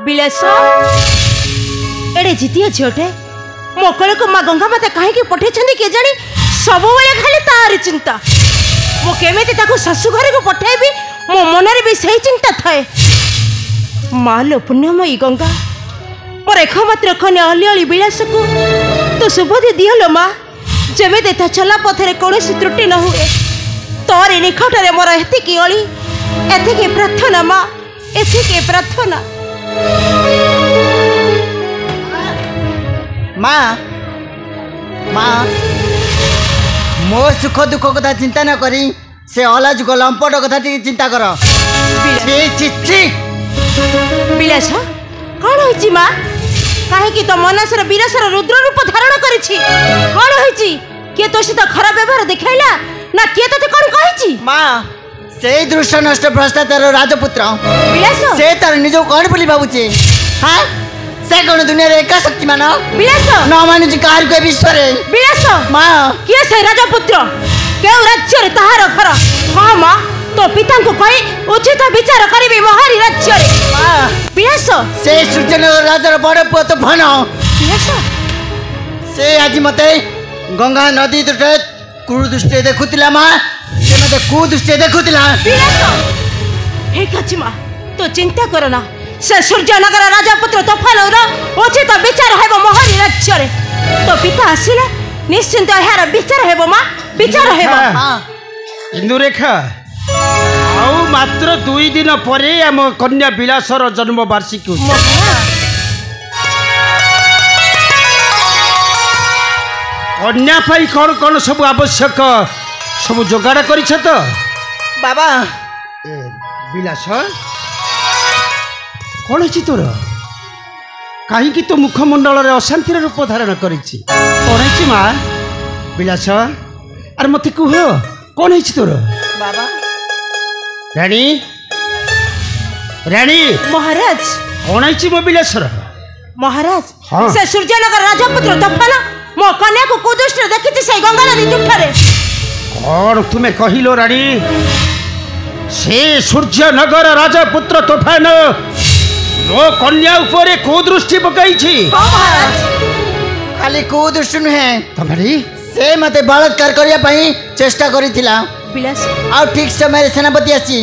बिलास एडे जीतिया झीटे मो कल को माँ गंगा माता कहीं पठे के जानी सब खाली तार चिंता मो केमी शाशु घर को पठेबी मो मनरे भी सही चिंता थाए। माँ लो पुण्यमयी गंगा मोर एकमात्र कन्या अलिअली बिलास को तो सुबुद्धि दिहलो माँ जमी ता चला पथरे कौन त्रुटि न हुए तोरी निकटरे मोर एतिकी अली एतिकी प्रार्थना माँ एतिकी प्रार्थना। माँ माँ मो सुख दुख कथा चिंता न करी से अलाजुक लंपट कथा चिंता कर। बिलास कौन होइची माँ कहीं तो मनसर विरसर रुद्र रूप धारण करिछि कौन होइची किए तो सहित खराब व्यवहार देखैला ना किए तो कौन कहिछि। माँ से दृष्ट नष्ट भ्रष्टाचार राजपुत्र बिलास से तार निज कौन बोली भावुचे हाँ से कौन दुनिया रे एका शक्तिमान बिलास न मानुची कार को विश्व रे बिलास माँ किए से राजपुत्र केउ राज्य रे ताहार घर हाँ माँ तो पिता को कही उचित विचार करी महारी राज्य रे बिलास से सूर्यनगर राजार बड़ पुओ तो भन बिलास से आज मते गंगा नदी तटे कुदृष्टि देखुतिला माँ से मते कुदृष्टि देखुतिला। ठीक अछि माँ तो चिंता करना से सूर्यनगर राजपुत्र तोफान उचित विचार हेबो महारी राज्य रे तो पिता आसिले निश्चिंत यार विचार हेबो माँ विचार हेबो। इंदुरेखा आउ मात्र 2 दिन परे आम कन्या बिलासर जन्म वार्षिकी कन्या पाई कौन कौन सब आवश्यक सब जोगाड़ कर तो बाबा बिलास कौन है तोर कहीं तो मुखमंडल अशांति रूप धारण कर कौन है माँ बिलास अरे मत कह कौन है तोर बाबा रानी रानी महाराज कौन है मो बिलासर महाराज हाँ। से सूर्यनगर राजपुत्र तोफान मो कन्या को कुदृष्टि देखिछि से गंगा नदी तुठरे कौन तुम्हें कहलो रानी से सूर्यनगर राजपुत्र तोफान मो कन्या ऊपर कुदृष्टि पकई खाली कुदृष्टि नुहे तुम्हारी से मते बलात्कार करिया पई चेष्टा करिथिला बिलास आ ठीक समय सेनापति आसी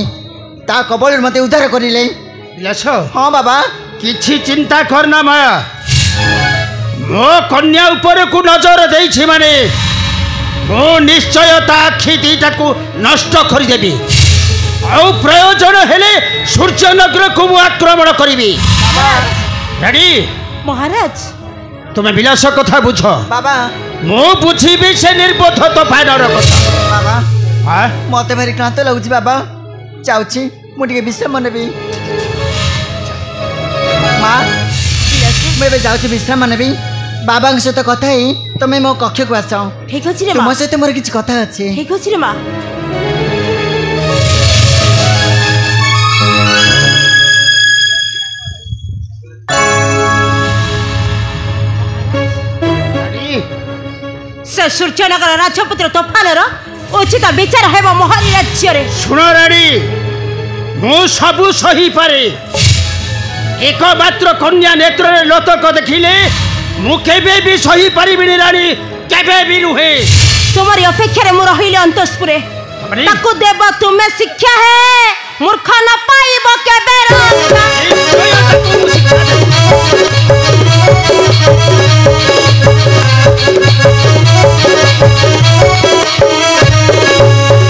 ता कबल मते उद्धार करिले। बिलास हाँ बाबा किछि चिंता करना माया मो कन्या ऊपर को नजर देछि माने मो निश्चय ता आखि दीटा को नष्ट कर देबी आउ प्रयोजन हेले सूर्यनगर को मु आक्रमण करिबी। रेडी महाराज तुम्हें बिलास कथा बुझ बाबा मु बुझीबी से निर्बोध तो फाइनर कथा बाबा हां मते भारी क्लांत लाଗୁଛି बाबा चाउछि मु टिके विश्राम नेबी माँ मैं जाऊँ विश्राम नेबी बाबा सहित कथा ही तुम्हें मो कक्ष को आस ठीक अछि रे तुम माँ सहित मोर किछि कथा अछि ठीक अछि रे माँ से सूर्यनगर राजपुत्र तोफान उचित विचार हेबो महारी राज्य रे सुन रानी मु सबु सही पारे एकमात्र कन्या नेत्र लोतक देखिले मु केबे भी सही पारिबिनी रानी केबे भी नुहे तुम्हारी अपेक्षा रे मु रहिले अंतस्पुरे ताकू देबो तुम्हें शिक्षा है मूर्ख न पाइबो केबे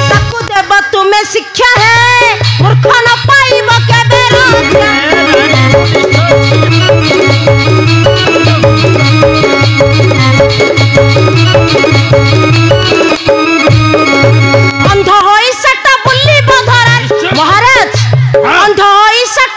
ताकू देबो तुम्हें शिक्षा है मूर्ख न पाइबो केबे अंध होई सटा बुल्ली बधरा महाराज अंध होई सटा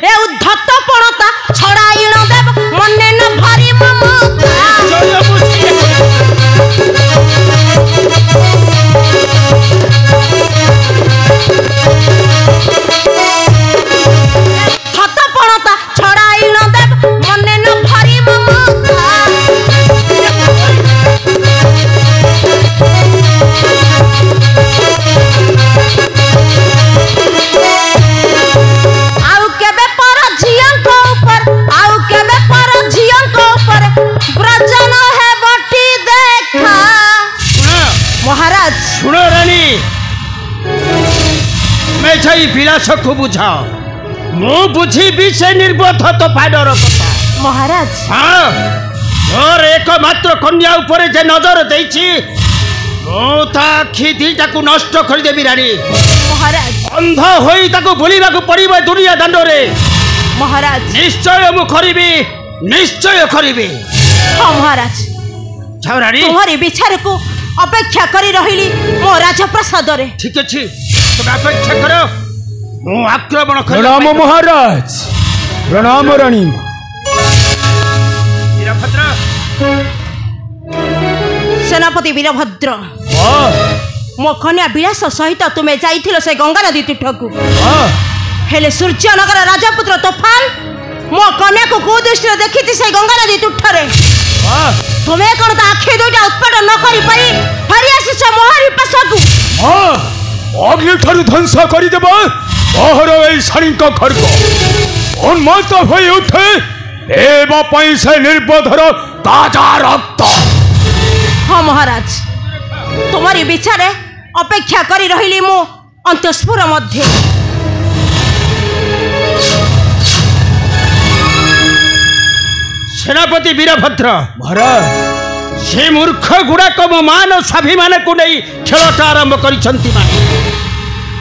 ए उद्धत पणता छड़ाइण देव मने न भारी ममता उद्धत पणता छड़ाइण देव मने न भारी ममता आउ केबे पर झियंको ऊपर आउ केबे पर झियंको ऊपर ब्रजन है बटी देखा महाराज सुनो रानी मैं जाई विलास को बुझाओ मु बुझी से निर्बोध तो फाडर कथा महाराज हाँ मोर एकमात्र कन्या ऊपर जे नजर देछि मु ता आखि दिटा को नष्ट कर देबी रानी महाराज अंध होई ताको भूलिबा को पड़िबो दुनिया दंड रे महाराज निश्चय मु करिबी निश्चय करिबी हाँ महाराज जाओ रानी तुम्हारी विचार को अपेक्षा करी रहिली मो राजप्रसाद रे ठीक अछि तुम अपेक्षा करो मु आक्रमण कर प्रणाम महाराज प्रणाम रानी वीरभद्र सेनापति वीरभद्र मो कन्या विलास सहित तुम्हें जाइथिलो से गंगा नदी तीर्थकू हेले सूर्यनगर राजपुत्र तोफान मो कन्या को कुदृष्टि देखी से गंगा नदी तीर्थरे तुम्हें कौन तो आखि दुईटा उत्पादन न करी पारी फेरी आसीछ मोहरी पासकू अग्नि ठारू ध्वंस करदेव मोहर ए शाणी खर्ग उन्मत्त हो उठे एवं से निर्बोधर ताजा रक्त हाँ महाराज तुम्हारी विचारे अपेक्षा करी रहिली मु अंतस्पुर मध्य सेनापति वीरभद्र महाराज से मूर्ख गुड़ाक मो मान स्वाभिमान को नहीं खेलटा आरंभ करिसंती माने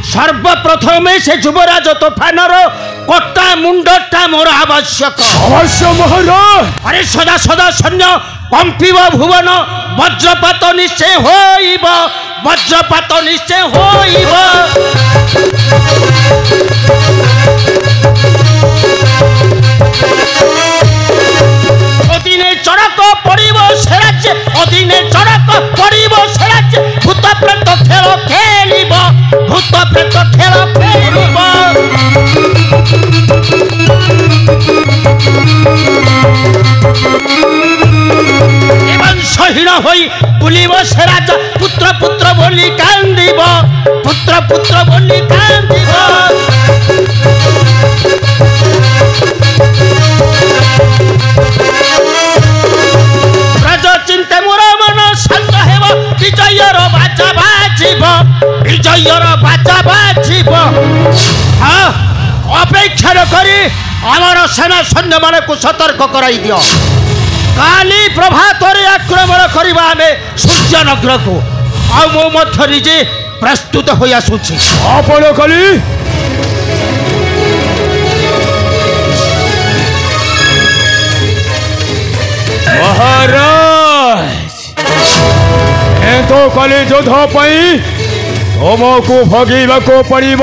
सर्वप्रथमे से युवराज तोफानर कटा मुंडटा मोर आवश्यक अवश्य महाराज अरे सदा सदा सैन्य कंपिब भुवन वज्रपात निश्चय होइब वज्रपात निश्चय होइब अधीने चड़क पड़िब से राज्य अधीने चड़क पड़िब से राज्य भूत प्रेत खेल खेलिब भूत प्रेत खेल खेलिब एवं सहीन होई बुलिब से राजा पुत्र पुत्र बोली कांदिब पुत्र पुत्र बोली कांदिब ब्रज चिंते मोर मन शांत हेब विजयर बाजा बाजिब विजयर बाजा बाजिब हाँ अपेक्षा करी आमर सेना सैन्य मान को सतर्क कराई दियो काली प्रभात आक्रमण करवा आमे सूर्यनगर को आ मो मध्य निजे प्रस्तुत हो आसुछि आपण काली महाराज ए तो काली युद्ध पई तुमको भगीबा को पड़िब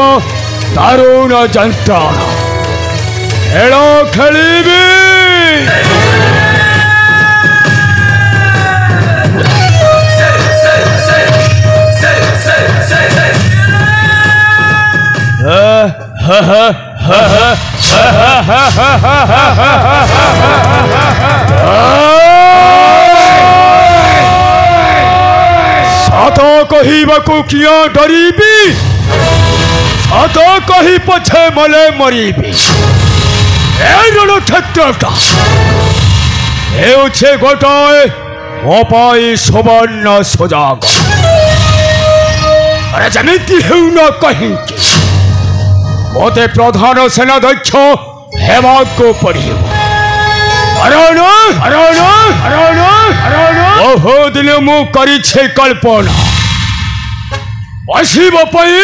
दारुण जंत्रणा खेल खेलिबी सत कहवाकू किया डरीबी सत कही पछे मले मरीबी रण क्षेत्रटा हेउछे गोटाए मो पाई सुवर्ण सुजाग अरे जमिति हेउ न कहीं मोते प्रधान सेनाध्यक्ष हेबाको पड़िब हरण हरण हरण हरण बहु दिन मु करिछे कल्पना बसिब पई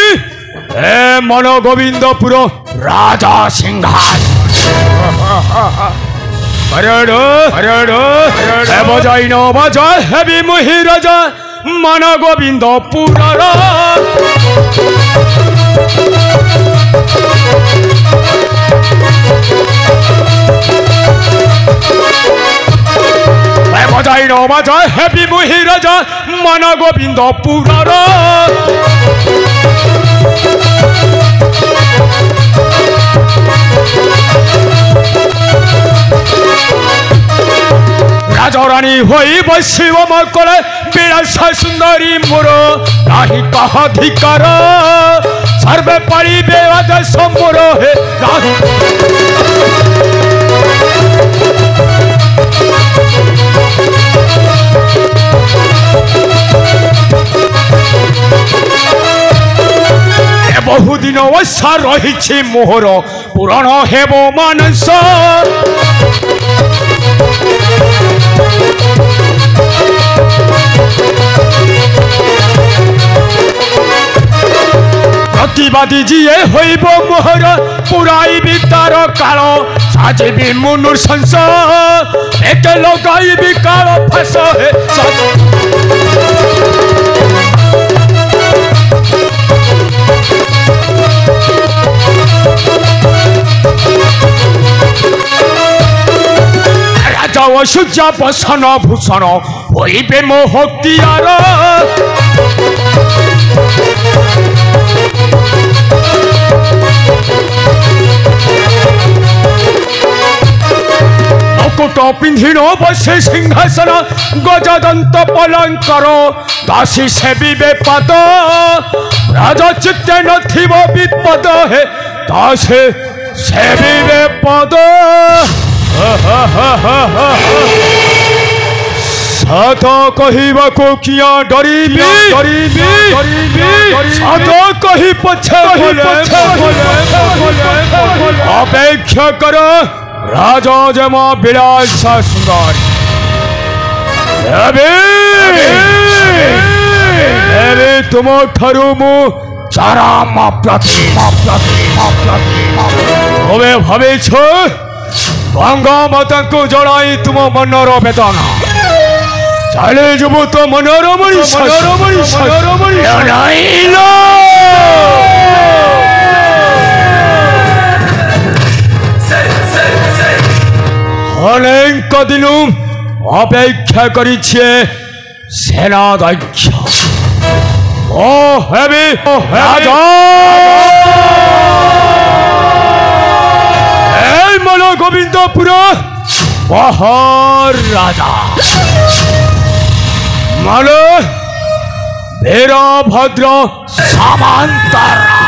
ए मन गोविंदपुर राजा सिंहासन हरण हरण हरण बजाई न बजा हेबी मुहि राजा मन गोविंदपुर বাজায় হেবি মুহি রাজা মান গোবিন্দ পুরার রাজরানী হই বৈশিব মকলে বিরাজ সুন্দরী মোর নাহি কাহাধিকার সর্বে পারিবে আদেশ মোর হে রাহি বহুদিন অবস্থা রহিছে মোহর পূরণ হেব মানস প্রতিবাদী যিয়ে হইব মোহর পুরাইবি তার কাল সাজিবি মুনুর সংস একে লগাইবি কাল ফাঁস হে রাজা ও সূর্য বসন ভূষণ হইবে মোহতিয়ার মুকুট পিন্ধিণ বসে সিংহাসন গজদন্ত পলঙ্কর দাসী সেবিবে পদ রাজা চিত্তে নথিব বিপদ হে দাসে সেবিবে পদ সত কহিবাকু কিয়া ডরিবি সত কহি পছে অপেক্ষা কর রাজা যেমা বিরাজ সুন্দর ଏବେ ତୁମ ଠାରୁ ମୁଁ ଚାରା ତମେ ଭାବିଛ ଗଙ୍ଗା ମାତାଙ୍କୁ ଜଣାଇ ତୁମ ମନର ବେଦନା ଚାଲି ଯିବୁ ତ ମନର ମଣିଷ অনেক দিন অপেক্ষা করিছে সেনা দক্ষ ও হেবি রাজা এই মল গোবিন্দপুর বহর রাজা মল বীরভদ্র সামন্তরা